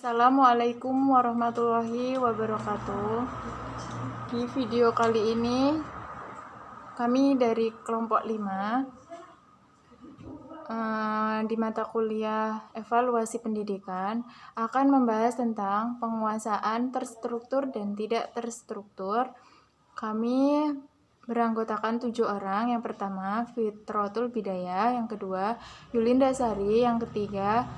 Assalamualaikum warahmatullahi wabarakatuh. Di video kali ini kami dari kelompok 5 di mata kuliah evaluasi pendidikan akan membahas tentang penguasaan terstruktur dan tidak terstruktur. Kami beranggotakan 7 orang. Yang pertama Fitrotul Bidayah, yang kedua Yulinda Sari, yang ketiga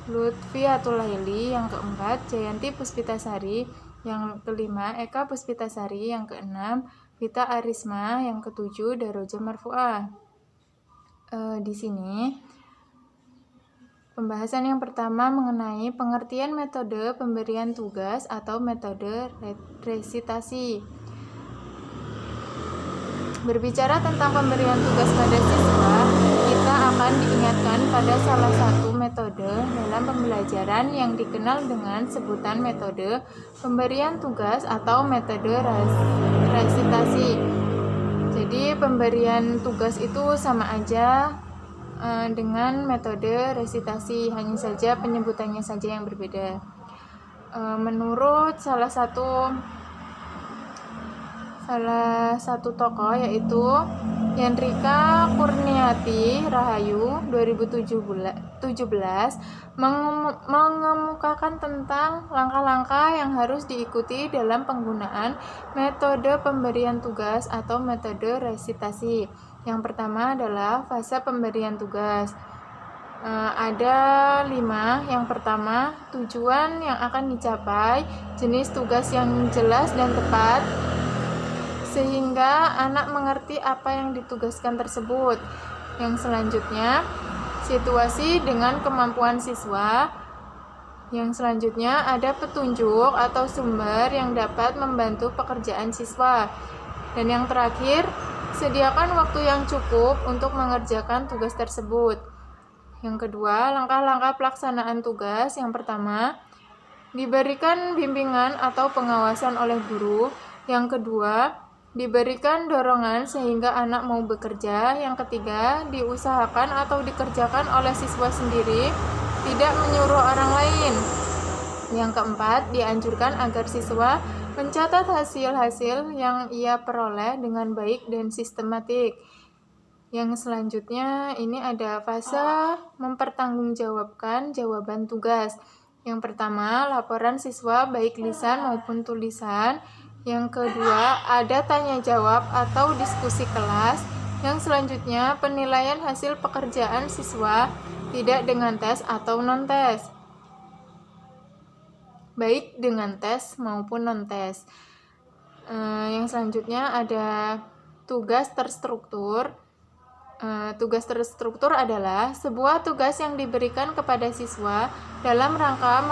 Lutfiatul Laili, yang keempat Jayanti Puspitasari, yang kelima Eka Puspitasari, yang keenam Vita Arisma, yang ketujuh Daroja Marfuah. Di sini pembahasan yang pertama mengenai pengertian metode pemberian tugas atau metode resitasi. Berbicara tentang pemberian tugas pada siswa, kita akan diingatkan pada salah satu metode dalam pembelajaran yang dikenal dengan sebutan metode pemberian tugas atau metode resitasi. Jadi pemberian tugas itu sama aja dengan metode resitasi, hanya saja penyebutannya saja yang berbeda. Menurut salah satu tokoh, yaitu Yendrika Kurniati Rahayu 2017 mengemukakan tentang langkah-langkah yang harus diikuti dalam penggunaan metode pemberian tugas atau metode resitasi. Yang pertama adalah fase pemberian tugas. Ada 5. Yang pertama, tujuan yang akan dicapai, jenis tugas yang jelas dan tepat sehingga anak mengerti apa yang ditugaskan tersebut. Yang selanjutnya, situasi dengan kemampuan siswa. Yang selanjutnya ada petunjuk atau sumber yang dapat membantu pekerjaan siswa. Dan yang terakhir, sediakan waktu yang cukup untuk mengerjakan tugas tersebut. Yang kedua, langkah-langkah pelaksanaan tugas. Yang pertama, diberikan bimbingan atau pengawasan oleh guru. Yang kedua, diberikan dorongan sehingga anak mau bekerja. Yang ketiga, diusahakan atau dikerjakan oleh siswa sendiri, tidak menyuruh orang lain. Yang keempat, dianjurkan agar siswa mencatat hasil-hasil yang ia peroleh dengan baik dan sistematik. Yang selanjutnya, ini ada fase mempertanggungjawabkan jawaban tugas. Yang pertama, laporan siswa baik lisan maupun tulisan. Yang kedua, ada tanya jawab atau diskusi kelas. Yang selanjutnya, penilaian hasil pekerjaan siswa, tidak dengan tes atau non-tes, baik dengan tes maupun non-tes. Yang selanjutnya ada tugas terstruktur. Tugas terstruktur adalah sebuah tugas yang diberikan kepada siswa dalam rangka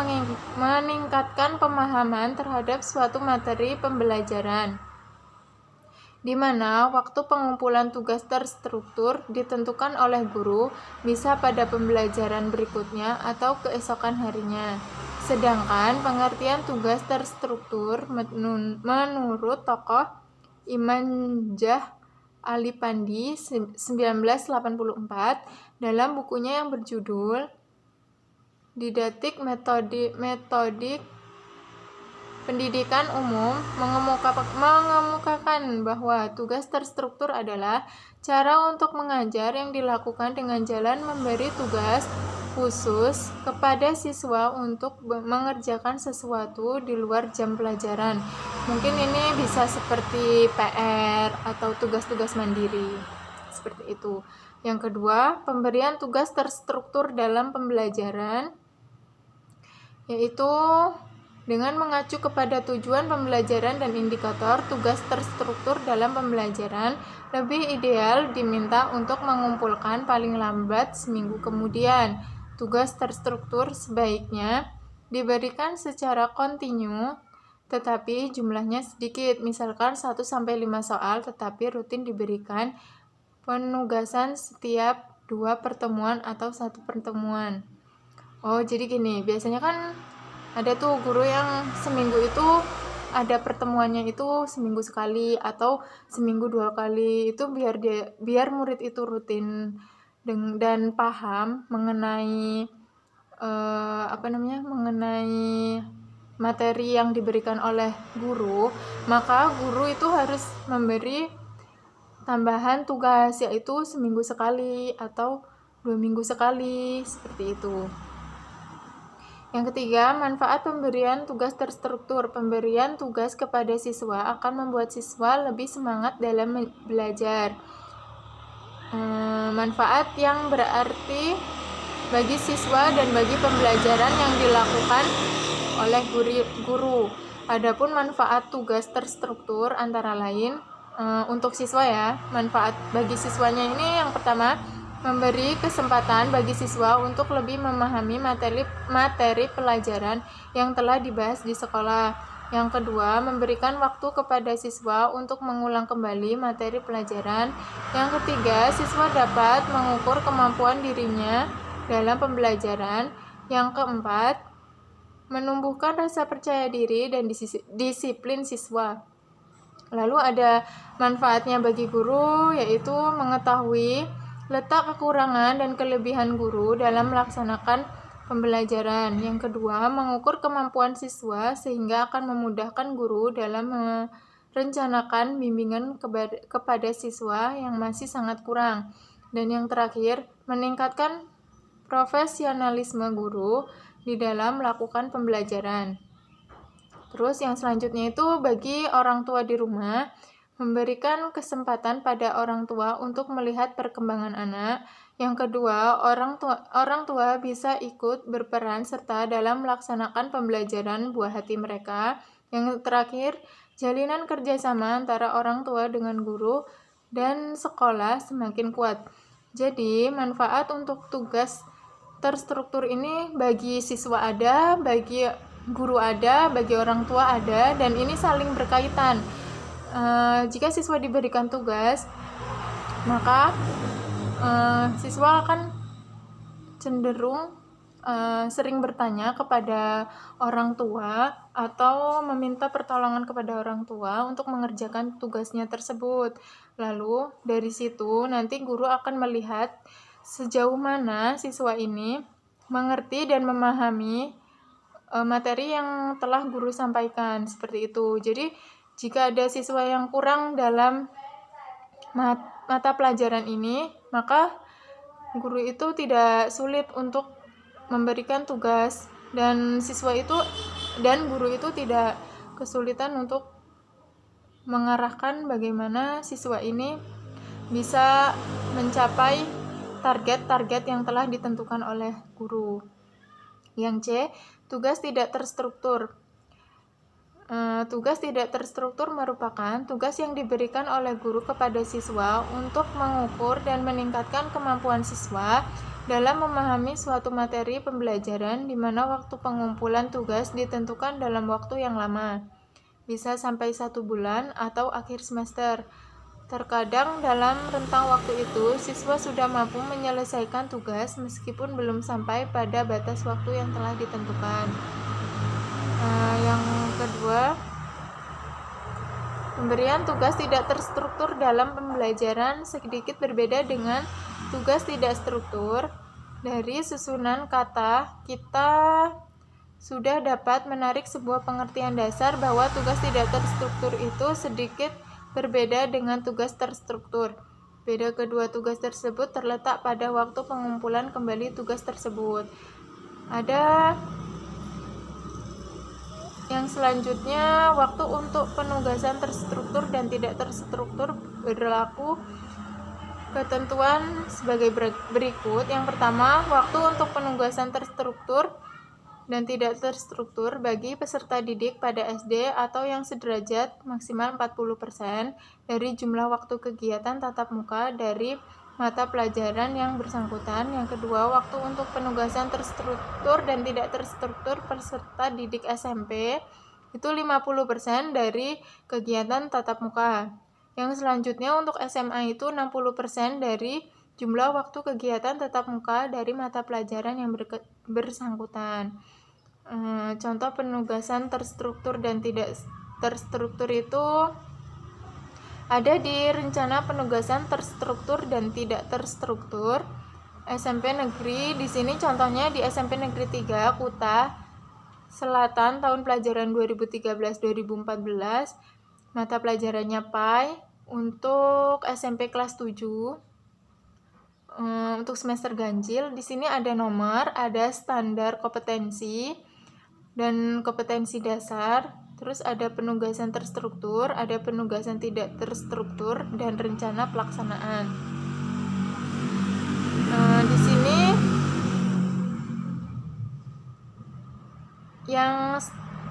meningkatkan pemahaman terhadap suatu materi pembelajaran, di mana waktu pengumpulan tugas terstruktur ditentukan oleh guru, bisa pada pembelajaran berikutnya atau keesokan harinya. Sedangkan pengertian tugas terstruktur menurut tokoh Imanjah Alipandi 1984 dalam bukunya yang berjudul Didaktik Metodik Pendidikan Umum, mengemukakan bahwa tugas terstruktur adalah cara untuk mengajar yang dilakukan dengan jalan memberi tugas khusus kepada siswa untuk mengerjakan sesuatu di luar jam pelajaran. Mungkin ini bisa seperti PR atau tugas-tugas mandiri, seperti itu. Yang kedua, pemberian tugas terstruktur dalam pembelajaran, yaitu dengan mengacu kepada tujuan pembelajaran dan indikator tugas terstruktur dalam pembelajaran, lebih ideal diminta untuk mengumpulkan paling lambat seminggu kemudian. Tugas terstruktur sebaiknya diberikan secara kontinu, tetapi jumlahnya sedikit, misalkan 1-5 soal, tetapi rutin diberikan penugasan setiap 2 pertemuan atau 1 pertemuan. Jadi gini, biasanya kan ada tuh guru yang seminggu itu ada pertemuannya itu seminggu sekali atau seminggu 2 kali. Itu biar murid itu rutin dan paham mengenai mengenai materi yang diberikan oleh guru, maka guru itu harus memberi tambahan tugas, yaitu seminggu sekali atau 2 minggu sekali, seperti itu. Yang ketiga, manfaat pemberian tugas terstruktur. Pemberian tugas kepada siswa akan membuat siswa lebih semangat dalam belajar. Manfaat yang berarti bagi siswa dan bagi pembelajaran yang dilakukan oleh guru. Adapun manfaat tugas terstruktur antara lain untuk siswa ya. Manfaat bagi siswanya ini yang pertama, memberi kesempatan bagi siswa untuk lebih memahami materi pelajaran yang telah dibahas di sekolah. Yang kedua, memberikan waktu kepada siswa untuk mengulang kembali materi pelajaran. Yang ketiga, siswa dapat mengukur kemampuan dirinya dalam pembelajaran. Yang keempat, menumbuhkan rasa percaya diri dan disiplin siswa. Lalu ada manfaatnya bagi guru, yaitu mengetahui letak kekurangan dan kelebihan guru dalam melaksanakan pembelajaran. Yang kedua, mengukur kemampuan siswa sehingga akan memudahkan guru dalam merencanakan bimbingan kepada siswa yang masih sangat kurang. Dan yang terakhir, meningkatkan profesionalisme guru di dalam melakukan pembelajaran. Terus yang selanjutnya itu bagi orang tua di rumah, memberikan kesempatan pada orang tua untuk melihat perkembangan anak. Yang kedua, orang tua bisa ikut berperan serta dalam melaksanakan pembelajaran buah hati mereka. Yang terakhir, jalinan kerjasama antara orang tua dengan guru dan sekolah semakin kuat. Jadi, manfaat untuk tugas terstruktur ini bagi siswa ada, bagi guru ada, bagi orang tua ada, dan ini saling berkaitan. Jika siswa diberikan tugas, maka siswa akan cenderung sering bertanya kepada orang tua atau meminta pertolongan kepada orang tua untuk mengerjakan tugasnya tersebut. Lalu dari situ nanti guru akan melihat sejauh mana siswa ini mengerti dan memahami materi yang telah guru sampaikan, seperti itu. Jadi jika ada siswa yang kurang dalam mata pelajaran ini, maka guru itu tidak sulit untuk memberikan tugas dan guru itu tidak kesulitan untuk mengarahkan bagaimana siswa ini bisa mencapai target-target yang telah ditentukan oleh guru. Yang C, tugas tidak terstruktur. Tugas tidak terstruktur merupakan tugas yang diberikan oleh guru kepada siswa untuk mengukur dan meningkatkan kemampuan siswa dalam memahami suatu materi pembelajaran di mana waktu pengumpulan tugas ditentukan dalam waktu yang lama, bisa sampai 1 bulan atau akhir semester. Terkadang dalam rentang waktu itu, siswa sudah mampu menyelesaikan tugas meskipun belum sampai pada batas waktu yang telah ditentukan. Yang kedua, pemberian tugas tidak terstruktur dalam pembelajaran sedikit berbeda dengan tugas tidak struktur. Dari susunan kata, kita sudah dapat menarik sebuah pengertian dasar bahwa tugas tidak terstruktur itu sedikit berbeda dengan tugas terstruktur. Beda kedua tugas tersebut terletak pada waktu pengumpulan kembali tugas tersebut. Ada yang selanjutnya, waktu untuk penugasan terstruktur dan tidak terstruktur berlaku ketentuan sebagai berikut. Yang pertama, waktu untuk penugasan terstruktur dan tidak terstruktur bagi peserta didik pada SD atau yang sederajat maksimal 40% dari jumlah waktu kegiatan tatap muka dari mata pelajaran yang bersangkutan. Yang kedua, waktu untuk penugasan terstruktur dan tidak terstruktur peserta didik SMP itu 50% dari kegiatan tatap muka. Yang selanjutnya untuk SMA itu 60% dari jumlah waktu kegiatan tatap muka dari mata pelajaran yang bersangkutan. Contoh penugasan terstruktur dan tidak terstruktur itu ada di rencana penugasan terstruktur dan tidak terstruktur SMP negeri. Di sini contohnya di SMP negeri 3 Kuta Selatan tahun pelajaran 2013-2014. Mata pelajarannya PAI untuk SMP kelas 7. Untuk semester ganjil di sini ada nomor, ada standar kompetensi dan kompetensi dasar, terus ada penugasan terstruktur, ada penugasan tidak terstruktur, dan rencana pelaksanaan. Di sini yang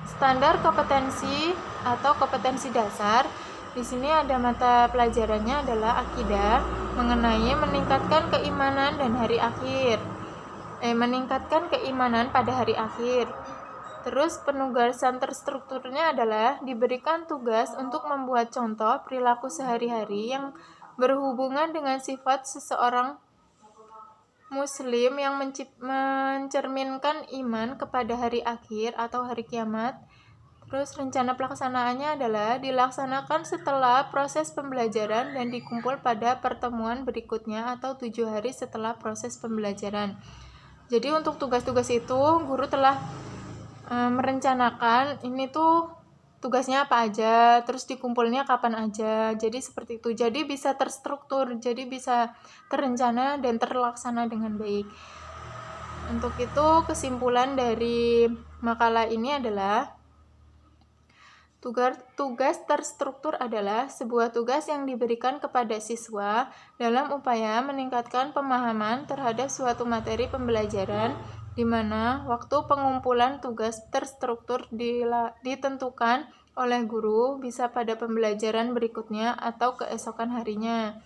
standar kompetensi atau kompetensi dasar, di sini ada mata pelajarannya adalah akidah, mengenai meningkatkan keimanan dan hari akhir. Meningkatkan keimanan pada hari akhir. Terus penugasan terstrukturnya adalah diberikan tugas untuk membuat contoh perilaku sehari-hari yang berhubungan dengan sifat seseorang Muslim yang mencerminkan iman kepada hari akhir atau hari kiamat. Terus rencana pelaksanaannya adalah dilaksanakan setelah proses pembelajaran dan dikumpul pada pertemuan berikutnya atau 7 hari setelah proses pembelajaran. Jadi untuk tugas-tugas itu guru telah merencanakan ini tuh tugasnya apa aja, terus dikumpulnya kapan aja. Jadi seperti itu. Jadi bisa terstruktur, jadi bisa terencana dan terlaksana dengan baik. Untuk itu kesimpulan dari makalah ini adalah tugas terstruktur adalah sebuah tugas yang diberikan kepada siswa dalam upaya meningkatkan pemahaman terhadap suatu materi pembelajaran, di mana waktu pengumpulan tugas terstruktur ditentukan oleh guru, bisa pada pembelajaran berikutnya atau keesokan harinya.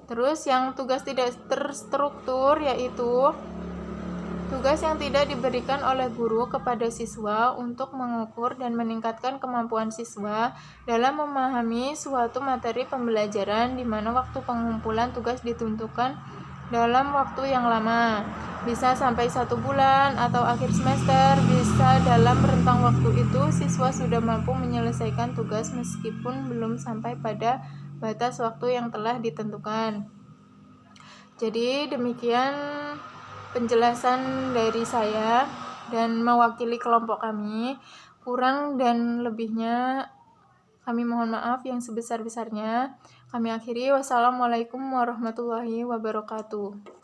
Terus yang tugas tidak terstruktur yaitu tugas yang tidak diberikan oleh guru kepada siswa untuk mengukur dan meningkatkan kemampuan siswa dalam memahami suatu materi pembelajaran, di mana waktu pengumpulan tugas ditentukan dalam waktu yang lama, bisa sampai 1 bulan atau akhir semester. Bisa dalam rentang waktu itu siswa sudah mampu menyelesaikan tugas meskipun belum sampai pada batas waktu yang telah ditentukan. Jadi demikian penjelasan dari saya dan mewakili kelompok kami. Kurang dan lebihnya kami mohon maaf yang sebesar-besarnya. Kami akhiri. Wassalamualaikum warahmatullahi wabarakatuh.